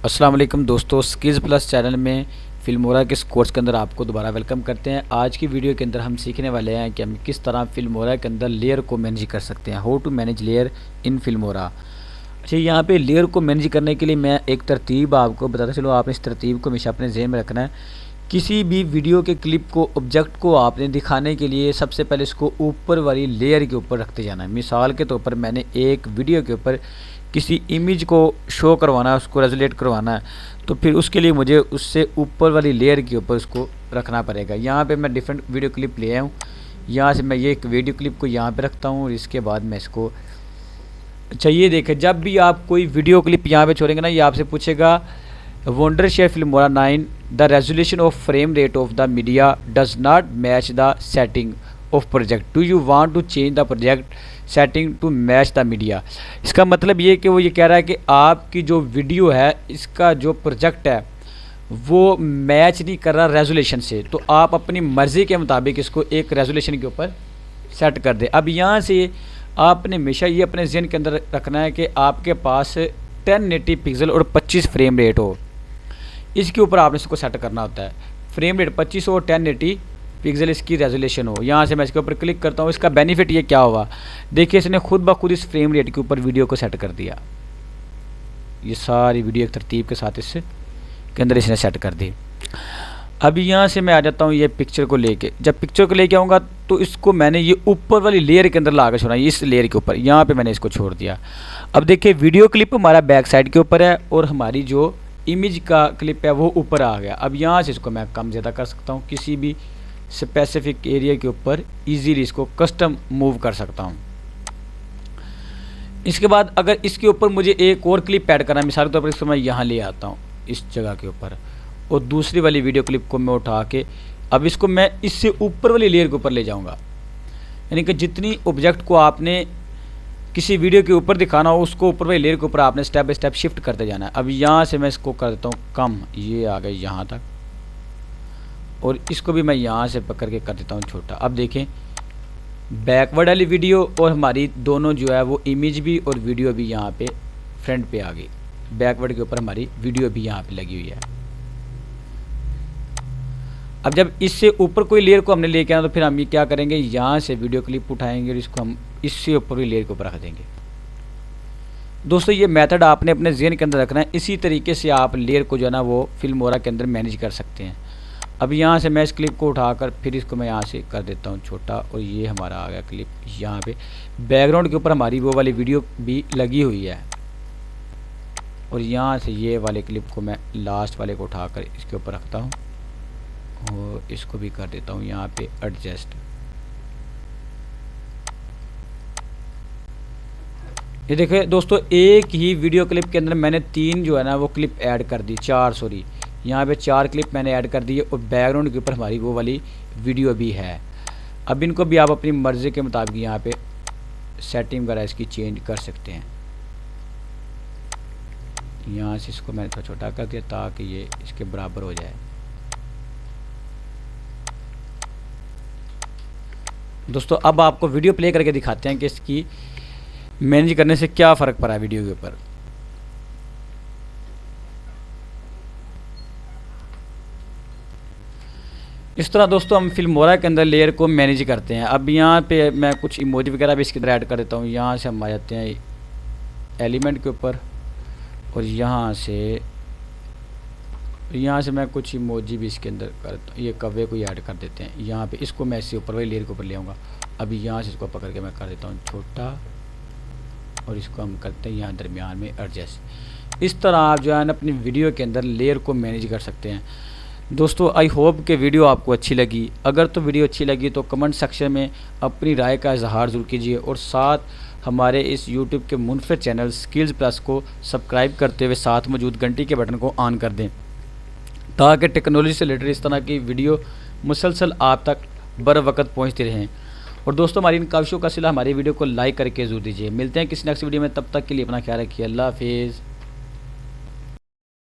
अस्सलाम वालेकुम दोस्तों, स्किल्स प्लस चैनल में फिल्मोरा के इस कोर्स के अंदर आपको दोबारा वेलकम करते हैं। आज की वीडियो के अंदर हम सीखने वाले हैं कि हम किस तरह फिल्मोरा के अंदर लेयर को मैनेज कर सकते हैं। How to manage layer in Filmora. अच्छा, यहाँ पे लेयर को मैनेज करने के लिए मैं एक तरतीब आपको बताता चलो, आपने इस तरतीब को हमेशा अपने ज़हन में रखना है। किसी भी वीडियो के क्लिप को, ऑब्जेक्ट को आपने दिखाने के लिए सबसे पहले इसको ऊपर वाली लेयर के ऊपर रखते जाना है। मिसाल के तौर पर मैंने एक वीडियो के ऊपर किसी इमेज को शो करवाना है, उसको रेजोलेट करवाना है, तो फिर उसके लिए मुझे उससे ऊपर वाली लेयर के ऊपर उसको रखना पड़ेगा। यहाँ पे मैं डिफरेंट वीडियो क्लिप ले आया हूँ। यहाँ से मैं ये एक वीडियो क्लिप को यहाँ पे रखता हूँ और इसके बाद मैं इसको, अच्छा ये देखें, जब भी आप कोई वीडियो क्लिप यहाँ पे छोड़ेंगे ना, ये आपसे पूछेगा Wondershare Filmora 9 the resolution of frame rate of the media does not match the setting of project, do you want to change the project setting to match the media. इसका मतलब ये कि वो ये कह रहा है कि आपकी जो वीडियो है, इसका जो प्रोजेक्ट है वो मैच नहीं कर रहा रेजोल्यूशन से, तो आप अपनी मर्ज़ी के मुताबिक इसको एक रेजोल्यूशन के ऊपर सेट कर दें। अब यहाँ से आपने हमेशा ये अपने ज़हन के अंदर रखना है कि आपके पास 1080 पिक्सल और 25 फ्रेम रेट हो, इसके ऊपर आपने इसको सेट करना होता है। फ्रेम रेट 25 और 1080 पिक्सल इसकी रेजोल्यूशन हो। यहाँ से मैं इसके ऊपर क्लिक करता हूँ। इसका बेनिफिट ये क्या हुआ, देखिए इसने खुद ब खुद इस फ्रेम रेट के ऊपर वीडियो को सेट कर दिया। ये सारी वीडियो एक तरतीब के साथ इससे के अंदर इसने सेट कर दी। अभी यहाँ से मैं आ जाता हूँ ये पिक्चर को लेके। जब पिक्चर को लेके आऊँगा तो इसको मैंने ये ऊपर वाली लेयर के अंदर ला कर छोड़ा, इस लेयर के ऊपर यहाँ पे मैंने इसको छोड़ दिया। अब देखिए वीडियो क्लिप हमारा बैक साइड के ऊपर है और हमारी जो इमेज का क्लिप है वो ऊपर आ गया। अब यहाँ से इसको मैं कम ज़्यादा कर सकता हूँ, किसी भी स्पेसिफिक एरिया के ऊपर इजीली इसको कस्टम मूव कर सकता हूँ। इसके बाद अगर इसके ऊपर मुझे एक और क्लिप ऐड करना है, मिसाल के तौर पर इसको मैं यहाँ ले आता हूँ इस जगह के ऊपर, और दूसरी वाली वीडियो क्लिप को मैं उठा के अब इसको मैं इससे ऊपर वाली लेयर के ऊपर ले जाऊँगा। यानी कि जितनी ऑब्जेक्ट को आपने किसी वीडियो के ऊपर दिखाना हो, उसको ऊपर वाली लेयर के ऊपर आपने स्टेप बाय स्टेप शिफ्ट करते जाना है। अब यहाँ से मैं इसको कर देता हूँ कम, ये आ गई यहाँ तक, और इसको भी मैं यहाँ से पकड़ के कर देता हूँ छोटा। अब देखें बैकवर्ड वाली वीडियो और हमारी दोनों जो है वो इमेज भी और वीडियो भी यहाँ पे फ्रंट पे आ गई। बैकवर्ड के ऊपर हमारी वीडियो भी यहाँ पे लगी हुई है। अब जब इससे ऊपर कोई लेयर को हमने लेके आना, तो फिर हम ये क्या करेंगे, यहाँ से वीडियो क्लिप उठाएंगे और इसको हम इससे ऊपर भी लेयर के ऊपर रख देंगे। दोस्तों ये मेथड आपने अपने ज़हन के अंदर रखना है। इसी तरीके से आप लेयर को जो है ना वो फिल्मोरा के अंदर मैनेज कर सकते हैं। अब यहाँ से मैं इस क्लिप को उठाकर फिर इसको मैं यहाँ से कर देता हूँ छोटा, और ये हमारा आ गया क्लिप यहाँ पे। बैकग्राउंड के ऊपर हमारी वो वाली वीडियो भी लगी हुई है, और यहाँ से ये वाले क्लिप को मैं लास्ट वाले को उठाकर इसके ऊपर रखता हूँ और इसको भी कर देता हूँ यहाँ पे एडजस्ट। ये देखिए दोस्तों, एक ही वीडियो क्लिप के अंदर मैंने 3 जो है ना वो क्लिप ऐड कर दी, 4 सॉरी, यहाँ पे 4 क्लिप मैंने ऐड कर दी है, और बैकग्राउंड के ऊपर हमारी वो वाली वीडियो भी है। अब इनको भी आप अपनी मर्ज़ी के मुताबिक यहाँ पे सेटिंग वगैरह इसकी चेंज कर सकते हैं। यहाँ से इसको मैंने थोड़ा छोटा कर दिया ताकि ये इसके बराबर हो जाए। दोस्तों अब आपको वीडियो प्ले करके दिखाते हैं कि इसकी मैनेज करने से क्या फ़र्क पड़ा है वीडियो के ऊपर। इस तरह दोस्तों हम फिल्मोरा के अंदर लेयर को मैनेज करते हैं। अब यहाँ पे मैं कुछ इमोजी वगैरह भी इसके अंदर ऐड कर देता हूँ। यहाँ से हम आ जाते हैं एलिमेंट के ऊपर, और यहाँ से मैं कुछ इमोजी भी इसके अंदर कर देता हूँ। ये कव्वे को ऐड कर देते हैं यहाँ पे, इसको मैं इससे ऊपर वाली लेयर के ऊपर ले आऊँगा। अभी यहाँ से इसको पकड़ के मैं कर देता हूँ छोटा, और इसको हम करते हैं यहाँ दरमियान में एडजस्ट। इस तरह आप जो है ना अपनी वीडियो के अंदर लेयर को मैनेज कर सकते हैं। दोस्तों आई होप कि वीडियो आपको अच्छी लगी। अगर तो वीडियो अच्छी लगी तो कमेंट सेक्शन में अपनी राय का इजहार ज़रूर कीजिए, और साथ हमारे इस यूट्यूब के मुनफरद चैनल स्किल्स प्लस को सब्सक्राइब करते हुए साथ मौजूद घंटी के बटन को ऑन कर दें, ताकि टेक्नोलॉजी से रिलेटेड इस तरह की वीडियो मुसलसल आप तक बर वक्त पहुँचती रहें। और दोस्तों हमारी इन काविशों का सिला हमारी वीडियो को लाइक करके ज़रूर दीजिए। मिलते हैं किसी नेक्स्ट वीडियो में, तब तक के लिए अपना ख्याल रखिए। अल्लाह हाफिज़।